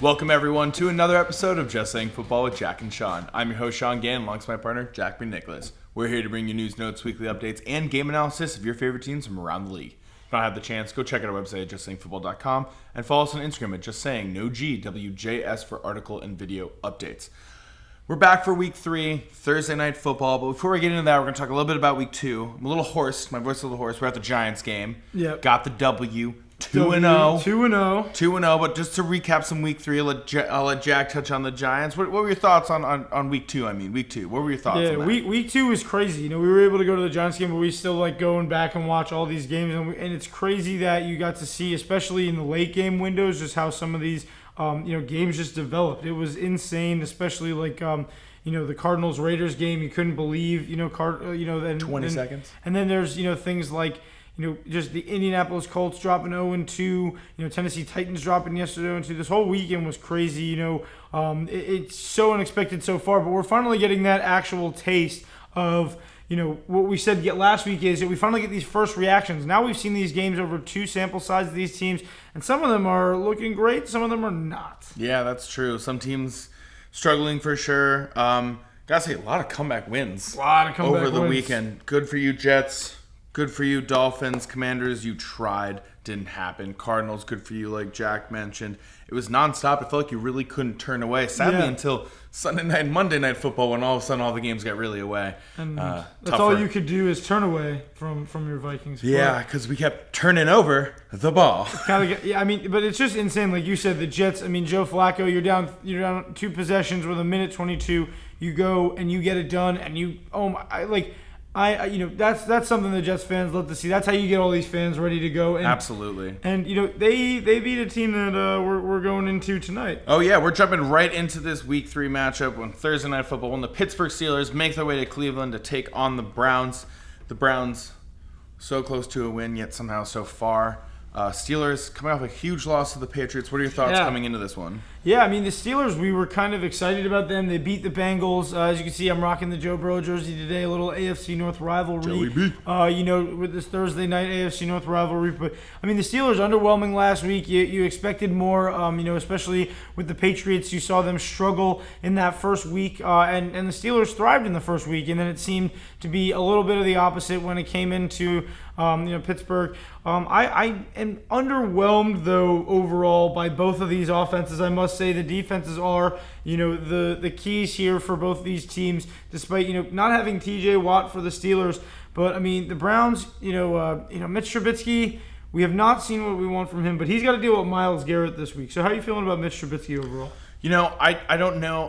Welcome, everyone, to another episode of Just Saying Football with Jack and Sean. I'm your host, Sean Gann, alongside my partner, Jack B. Nicholas. We're here to bring you news, notes, weekly updates, and game analysis of your favorite teams from around the league. If you don't have the chance, go check out our website at justsayingfootball.com and follow us on Instagram at justsaying.WJS for article and video updates. We're back for week 3, Thursday night football, but before we get into that, we're going to talk a little bit about week 2. I'm a little hoarse. My voice is a little hoarse. We're at the Giants game. Yep. Got the W. 2-0. 2-0, but just to recap some week 3, I'll let Jack touch on the Giants. What were your thoughts on week 2? Week 2. What were your thoughts on that? Week 2 was crazy. We were able to go to the Giants game, but we still like going back and watch all these games. And it's crazy that you got to see, especially in the late game windows, just how some of these games just developed. It was insane, especially like the Cardinals-Raiders game. You couldn't believe, 20 seconds. And then there's, things like, just the Indianapolis Colts dropping 0-2, Tennessee Titans dropping yesterday 0-2. This whole weekend was crazy, it's so unexpected so far, but we're finally getting that actual taste of, what we said last week is that we finally get these first reactions. Now we've seen these games over 2 sample sizes of these teams, and some of them are looking great, some of them are not. Yeah, that's true. Some teams struggling for sure. Gotta say, a lot of comeback wins over the weekend. Good for you, Jets. Good for you, Dolphins. Commanders, you tried. Didn't happen. Cardinals, good for you, like Jack mentioned. It was nonstop. It felt like you really couldn't turn away. Sadly, until Sunday night and Monday night football, when all of a sudden all the games got really away. And that's all you could do is turn away from your Vikings. Yeah, because we kept turning over the ball. But it's just insane. Like you said, the Jets. Joe Flacco, you're down 2 possessions with a minute 22. You go and you get it done, and that's something the Jets fans love to see. That's how you get all these fans ready to go. And, absolutely. And they beat a team that we're going into tonight. Oh yeah, we're jumping right into this Week 3 matchup on Thursday Night Football when the Pittsburgh Steelers make their way to Cleveland to take on the Browns. The Browns so close to a win, yet somehow so far. Steelers coming off a huge loss to the Patriots. What are your thoughts coming into this one? Yeah, the Steelers, we were kind of excited about them. They beat the Bengals. As you can see, I'm rocking the Joe Burrow jersey today, a little AFC North rivalry. Joey B. With this Thursday night AFC North rivalry. But, the Steelers underwhelming last week. You expected more, especially with the Patriots. You saw them struggle in that first week. And the Steelers thrived in the first week. And then it seemed to be a little bit of the opposite when it came into Pittsburgh. I am underwhelmed, though, overall by both of these offenses. I must say the defenses are, the keys here for both these teams, despite, not having T.J. Watt for the Steelers. But, the Browns, Mitch Trubisky, we have not seen what we want from him, but he's got to deal with Myles Garrett this week. So how are you feeling about Mitch Trubisky overall? I don't know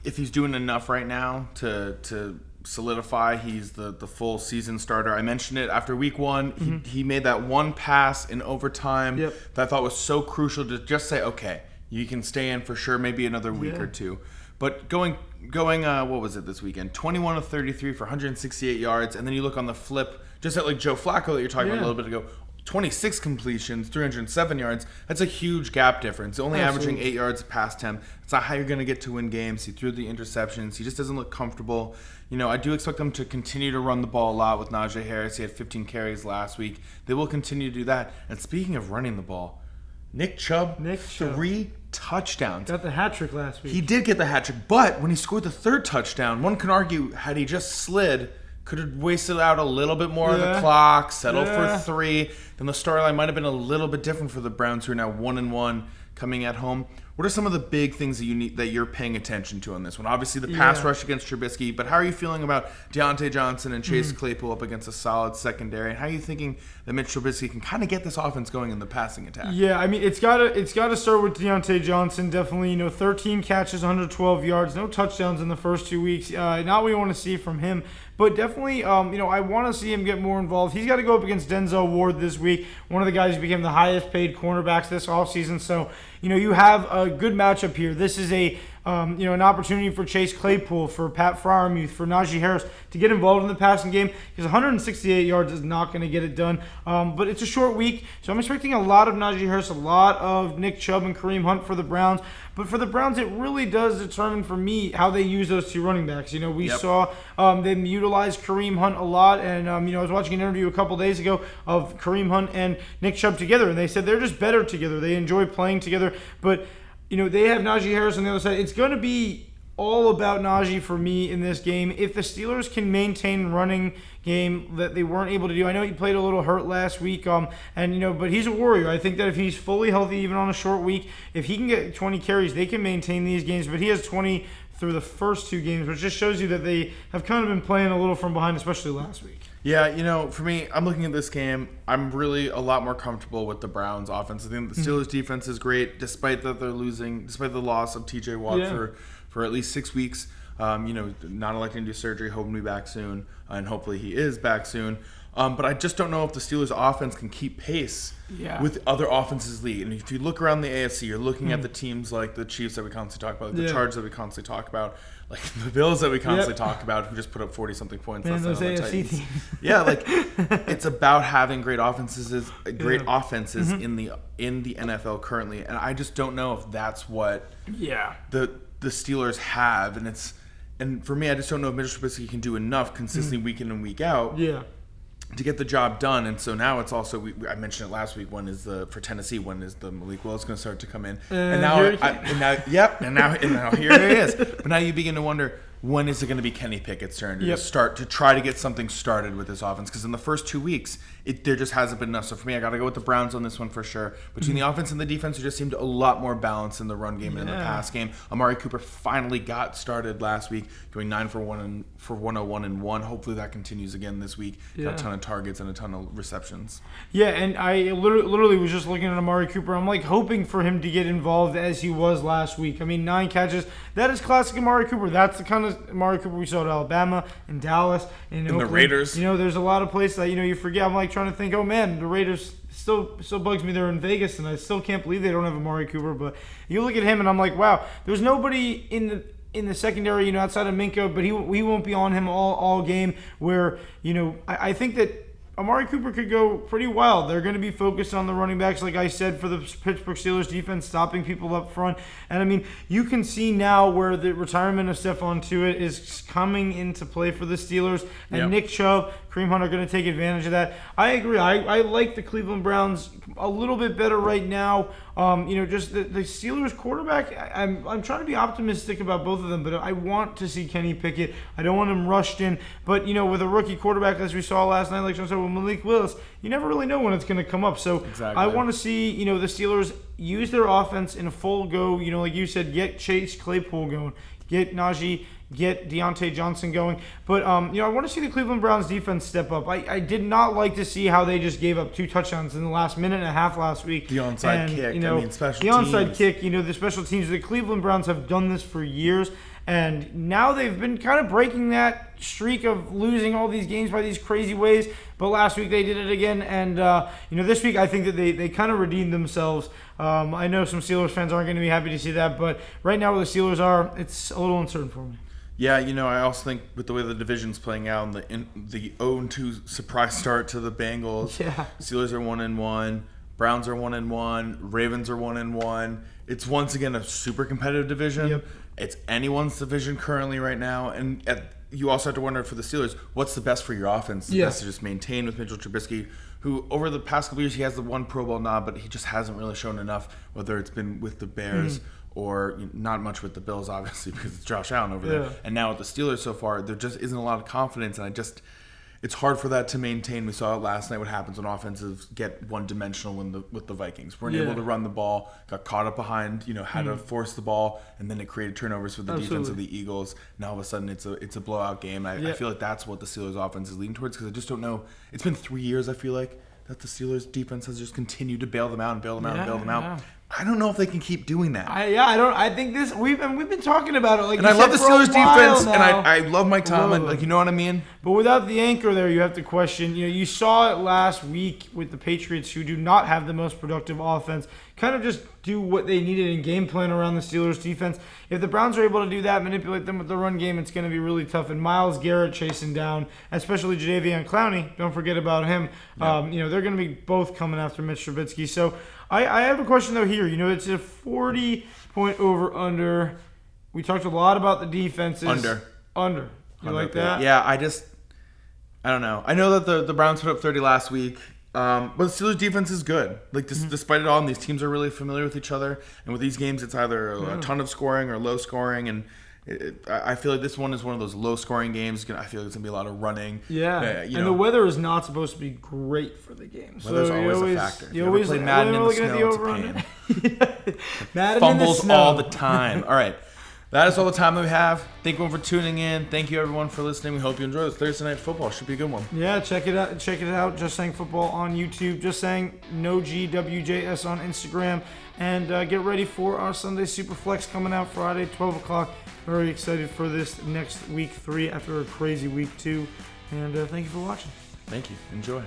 if he's doing enough right now to solidify he's the full season starter. I mentioned it after week 1. Mm-hmm. He made that one pass in overtime that I thought was so crucial to just say, okay, you can stay in for sure, maybe another week or two. But going, what was it this weekend? 21 of 33 for 168 yards, and then you look on the flip, just at like Joe Flacco that you're talking about a little bit ago. 26 completions, 307 yards. That's a huge gap difference. Only averaging 8 yards past him. It's not how you're going to get to win games. He threw the interceptions. He just doesn't look comfortable. I do expect them to continue to run the ball a lot with Najee Harris. He had 15 carries last week. They will continue to do that. And speaking of running the ball, Nick Chubb. 3 touchdowns. Got the hat trick last week. He did get the hat trick, but when he scored the 3rd touchdown, one can argue, had he just slid, could have wasted out a little bit more of the clock, settled for 3. Then the storyline might have been a little bit different for the Browns, who are now 1-1 coming at home. What are some of the big things that you're paying attention to on this one? Obviously, the pass rush against Trubisky, but how are you feeling about Deontay Johnson and Chase Claypool up against a solid secondary? And how are you thinking that Mitch Trubisky can kind of get this offense going in the passing attack? Yeah, it's got to start with Deontay Johnson. Definitely, 13 catches, 112 yards, no touchdowns in the first 2 weeks. Not what we want to see from him. But definitely, I want to see him get more involved. He's got to go up against Denzel Ward this week, one of the guys who became the highest paid cornerbacks this offseason. So, you have a good matchup here. This is an opportunity for Chase Claypool, for Pat Freiermuth, for Najee Harris to get involved in the passing game, because 168 yards is not going to get it done. But it's a short week, so I'm expecting a lot of Najee Harris, a lot of Nick Chubb and Kareem Hunt for the Browns. But for the Browns, it really does determine for me how they use those 2 running backs. We saw them utilize Kareem Hunt a lot, and I was watching an interview a couple days ago of Kareem Hunt and Nick Chubb together, and they said they're just better together. They enjoy playing together, but they have Najee Harris on the other side. It's going to be all about Najee for me in this game. If the Steelers can maintain running game that they weren't able to do. I know he played a little hurt last week, but he's a warrior. I think that if he's fully healthy, even on a short week, if he can get 20 carries, they can maintain these games. But he has 20 through the first 2 games, which just shows you that they have kind of been playing a little from behind, especially last week. Yeah, for me, I'm looking at this game. I'm really a lot more comfortable with the Browns' offense. I think the Steelers' defense is great, despite that they're losing, despite the loss of T.J. Watt for at least 6 weeks. Not electing to do surgery, hoping to be back soon, and hopefully he is back soon. But I just don't know if the Steelers' offense can keep pace with other offenses league. And if you look around the AFC, you're looking at the teams like the Chiefs that we constantly talk about, like the Chargers that we constantly talk about, like the Bills that we constantly talk about, who just put up 40-something points last night on the Titans. Teams. Yeah, it's about having great offenses in the NFL currently, and I just don't know if that's what the Steelers have, and for me, I just don't know if Mitchell Trubisky can do enough consistently week in and week out to get the job done. And so now it's also, I mentioned it last week, for Tennessee, when is the Malik Willis going to start to come in? And now here it is. But now you begin to wonder, when is it going to be Kenny Pickett's turn to try to get something started with this offense? Because in the first 2 weeks, there just hasn't been enough. So for me, I got to go with the Browns on this one for sure. Between the offense and the defense, there just seemed a lot more balance in the run game and in the pass game. Amari Cooper finally got started last week, going 9 for 101 and 1. Hopefully that continues again this week. Got a ton of targets and a ton of receptions. Yeah, and I literally was just looking at Amari Cooper. I'm hoping for him to get involved as he was last week. 9 catches. That is classic Amari Cooper. That's the kind of Amari Cooper we saw at Alabama, in Dallas, in Oakland. The Raiders. There's a lot of places that you forget. I'm trying to think, oh man, the Raiders still bugs me. They're in Vegas, and I still can't believe they don't have Amari Cooper. But you look at him, and I'm like, wow, there's nobody in the secondary, outside of Minka, but he won't be on him all game. Where I think that Amari Cooper could go pretty wild. They're going to be focused on the running backs, like I said, for the Pittsburgh Steelers defense, stopping people up front. And, you can see now where the retirement of Stephon Tuitt is coming into play for the Steelers. And Nick Chubb, Kareem Hunt are going to take advantage of that. I agree. I like the Cleveland Browns a little bit better right now. Just the Steelers quarterback, I'm trying to be optimistic about both of them, but I want to see Kenny Pickett. I don't want him rushed in. But, with a rookie quarterback, as we saw last night, like Sean said, with Malik Willis, you never really know when it's going to come up. So exactly. I want to see, the Steelers use their offense in a full go, like you said, get Chase Claypool going, get Najee, get Deontay Johnson going. But, I want to see the Cleveland Browns defense step up. I did not like to see how they just gave up 2 touchdowns in the last minute and a half last week. The onside kick, special teams. The onside kick, the special teams. The Cleveland Browns have done this for years. And now they've been kind of breaking that streak of losing all these games by these crazy ways. But last week they did it again. And, this week I think that they kind of redeemed themselves. I know some Steelers fans aren't going to be happy to see that. But right now where the Steelers are, it's a little uncertain for me. Yeah, I also think with the way the division's playing out and the 0-2 surprise start to the Bengals, Steelers are 1-1, Browns are 1-1, Ravens are 1-1. It's once again a super competitive division. Yep. It's anyone's division currently right now, and you also have to wonder for the Steelers, what's the best for your offense? The best to just maintain with Mitchell Trubisky, who over the past couple years he has the 1 Pro Bowl nod, but he just hasn't really shown enough, whether it's been with the Bears or not much with the Bills, obviously, because it's Josh Allen over there. And now with the Steelers so far, there just isn't a lot of confidence, and it's hard for that to maintain. We saw it last night, what happens when offenses get one-dimensional with the Vikings. Weren't able to run the ball, got caught up behind, had to force the ball, and then it created turnovers for the defense of the Eagles. Now all of a sudden it's a blowout game. I feel like that's what the Steelers offense is leaning towards, because I just don't know. It's been 3 years, I feel like, that the Steelers defense has just continued to bail them out and bail them out and bail them out. I don't know if they can keep doing that. I think this we've been talking about it. Like, and I love the Steelers defense, and I love Mike Tomlin. You know what I mean. But without the anchor there, you have to question. You saw it last week with the Patriots, who do not have the most productive offense, kind of just do what they needed in game plan around the Steelers defense. If the Browns are able to do that, manipulate them with the run game, it's going to be really tough. And Myles Garrett chasing down, especially Jadeveon Clowney, don't forget about him. They're going to be both coming after Mitch Trubisky. So I have a question, though, here. It's a 40-point over-under. We talked a lot about the defenses. Under. You like that? Yeah, I don't know. I know that the Browns put up 30 last week. But the Steelers defense is good. Like despite it all, and these teams are really familiar with each other. And with these games, it's either a ton of scoring or low scoring. And I feel like this one is one of those low scoring games. I feel like it's gonna be a lot of running. Yeah, and the weather is not supposed to be great for the game. Weather's always a factor. You always play Madden in the snow. It's a pain. Madden Fumbles in the snow. all the time. All right. That is all the time that we have. Thank you everyone for tuning in. Thank you everyone for listening. We hope you enjoy this Thursday Night Football. Should be a good one. Yeah, check it out. Check it out. Just Saying Football on YouTube. Just Saying No GWJS on Instagram. And get ready for our Sunday Superflex coming out Friday, 12 o'clock. Very excited for this next week 3 after a crazy week 2. And thank you for watching. Thank you. Enjoy.